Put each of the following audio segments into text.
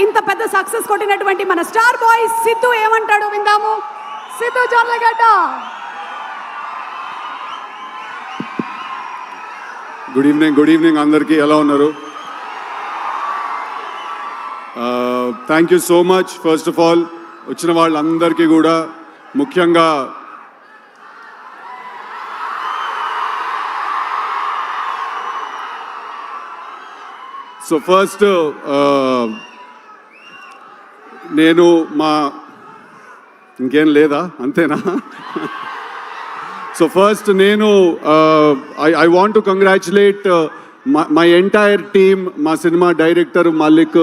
ఇంత పెద్ద సక్సెస్ కొట్టినటువంటి మన స్టార్ బాయ్ సిద్ధు ఏమంటాడో విందాము. సిద్ధు జొన్నలగడ్డ. గుడ్ ఈవినింగ్ అందరికీ. ఎలా ఉన్నారు? Thank you so much. First of all వచ్చిన వాళ్ళందరికీ కూడా, ముఖ్యంగా సో ఫస్ట్ నేను ఇంకేం లేదా, అంతేనా? సో ఫస్ట్ నేను I want to congratulate my entire team, మా సినిమా డైరెక్టర్ మల్లిక్,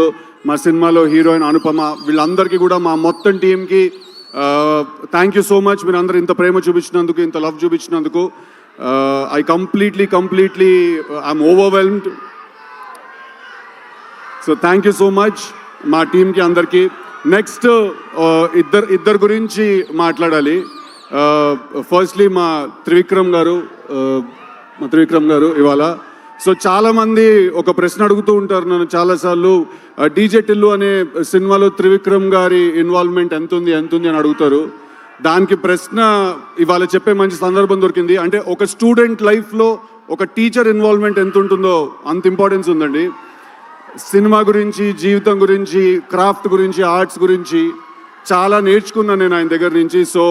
మా సినిమాలో హీరోయిన్ అనుపమ, వీళ్ళందరికీ కూడా, మా మొత్తం టీంకి థ్యాంక్ యూ సో మచ్. మీరు అందరూ ఇంత ప్రేమ చూపించినందుకు, ఇంత లవ్ చూపించినందుకు I completely I'm overwhelmed. So thank you so much మా టీంకి అందరికీ. నెక్స్ట్ ఇద్దరు గురించి మాట్లాడాలి. ఫస్ట్లీ మా త్రివిక్రమ్ గారు ఇవాళ. సో చాలామంది ఒక ప్రశ్న అడుగుతూ ఉంటారు నన్ను చాలాసార్లు, డీజే టిల్లు అనే సినిమాలో త్రివిక్రమ్ గారి ఇన్వాల్వ్మెంట్ ఎంత ఉంది అని అడుగుతారు. దానికి ప్రశ్న ఇవాళ చెప్పే మంచి సందర్భం దొరికింది. అంటే ఒక స్టూడెంట్ లైఫ్లో ఒక టీచర్ ఇన్వాల్వ్మెంట్ ఎంత ఉంటుందో అంత ఇంపార్టెన్స్ ఉందండి. సినిమా గురించి, జీవితం గురించి, క్రాఫ్ట్ గురించి, ఆర్ట్స్ గురించి చాలా నేర్చుకున్నాను నేను ఆయన దగ్గర నుంచి. సో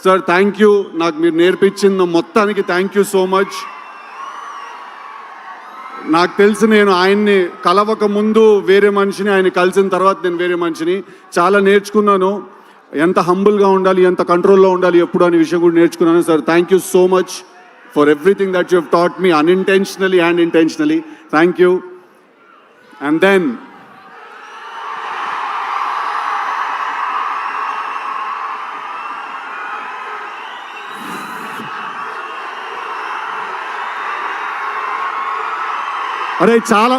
సార్ థ్యాంక్ యూ, నాకు మీరు నేర్పించిన మొత్తానికి థ్యాంక్ యూ సో మచ్. నాకు తెలిసి నేను ఆయన్ని కలవక ముందు వేరే మనిషిని, ఆయన కలిసిన తర్వాత నేను వేరే మనిషిని. చాలా నేర్చుకున్నాను, ఎంత హంబుల్గా ఉండాలి, ఎంత కంట్రోల్లో ఉండాలి ఎప్పుడు అనే విషయం కూడా నేర్చుకున్నాను. Sir thank you so much for everything that you have taught me, unintentionally and intentionally. Thank you. And then అరే చాలా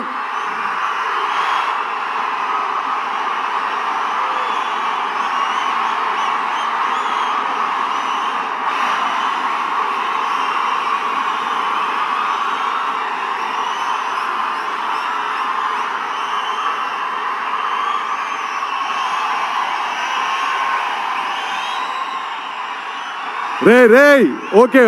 రే ఓకే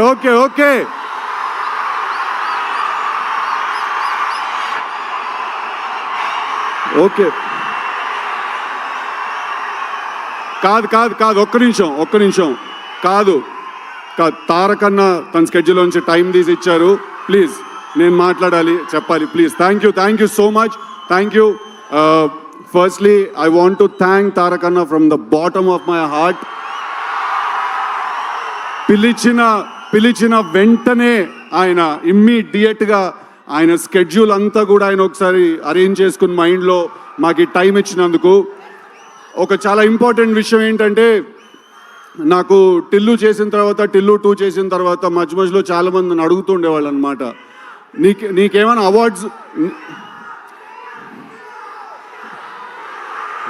కాదు ఒక్క నిమిషం కాదు తారకన్న తన స్కెడ్యూల్ నుంచి టైం తీసి ఇచ్చారు. ప్లీజ్ నేను మాట్లాడాలి, చెప్పాలి, please. Thank you so much. Thank you. Firstly I want to thank Tarakanna from the bottom of my heart. పిలిచిన వెంటనే ఆయన ఇమ్మీడియట్గా ఆయన స్కెడ్యూల్ అంతా కూడా ఆయన ఒకసారి అరేంజ్ చేసుకుని మైండ్లో మాకు టైం ఇచ్చినందుకు. ఒక చాలా ఇంపార్టెంట్ విషయం ఏంటంటే, నాకు టిల్లు 2 చేసిన తర్వాత మధ్యలో చాలామంది నన్ను అడుగుతూ ఉండేవాళ్ళు అనమాట, నీకేమైనా అవార్డ్స్.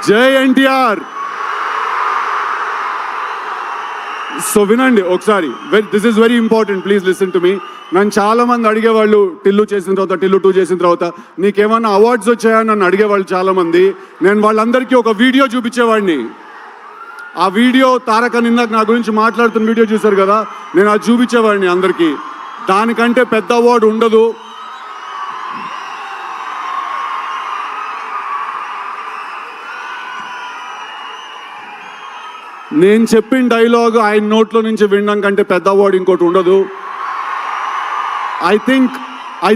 జై ఎన్టీఆర్. సో వినండి ఒకసారి, this is very important, please listen to me. నన్ను చాలామంది అడిగేవాళ్ళు టిల్లు 2 చేసిన తర్వాత నీకేమన్నా అవార్డ్స్ వచ్చాయని నన్ను అడిగేవాళ్ళు చాలామంది. నేను వాళ్ళందరికీ ఒక వీడియో చూపించేవాడిని. ఆ వీడియో తారక ఇందాక నా గురించి మాట్లాడుతున్న వీడియో చూశారు కదా, నేను అది చూపించేవాడిని అందరికీ. దానికంటే పెద్ద అవార్డు ఉండదు. నేను చెప్పిన డైలాగ్ ఆయన నోట్లో నుంచి వినడం కంటే పెద్ద అవార్డు ఇంకోటి ఉండదు. I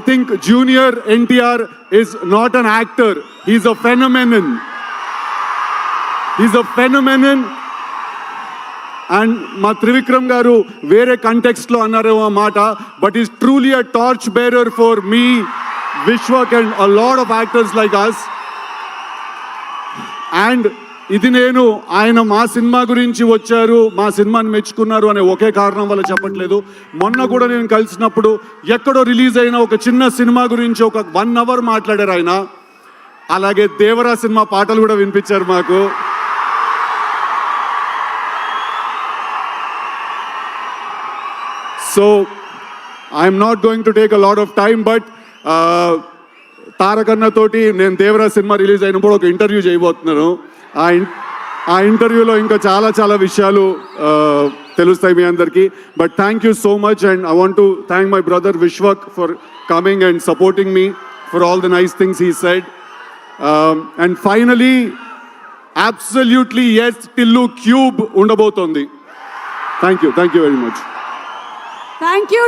think Junior NTR is not an actor. He's a phenomenon. And మా త్రివిక్రమ్ గారు వేరే కంటెక్స్ట్లో అన్నారేమో ఆ మాట, but is truly a torch bearer for me, Vishwak and a lot of actors like us. And ఇది నేను ఆయన మా సినిమా గురించి వచ్చారు, మా సినిమాని మెచ్చుకున్నారు అనే ఒకే కారణం వల్ల చెప్పట్లేదు. మొన్న కూడా నేను కలిసినప్పుడు ఎక్కడో రిలీజ్ అయిన ఒక చిన్న సినిమా గురించి ఒక 1 hour మాట్లాడారు ఆయన. అలాగే దేవరా సినిమా పాటలు కూడా వినిపించారు మాకు. So I'm not going to take a lot of time, but తారకన్న తోటి నేను దేవరా సినిమా రిలీజ్ అయినప్పుడు ఒక ఇంటర్వ్యూ చేయబోతున్నాను. ఆ ఇంటర్వ్యూలో ఇంకా చాలా చాలా విషయాలు తెలుస్తాయి మీ అందరికీ. But thank you so much and I want to thank my brother Vishwak for coming and supporting me for all the nice things he said. And finally absolutely is Tillu cube ఉండబోతోంది. Thank you very much. Thank you.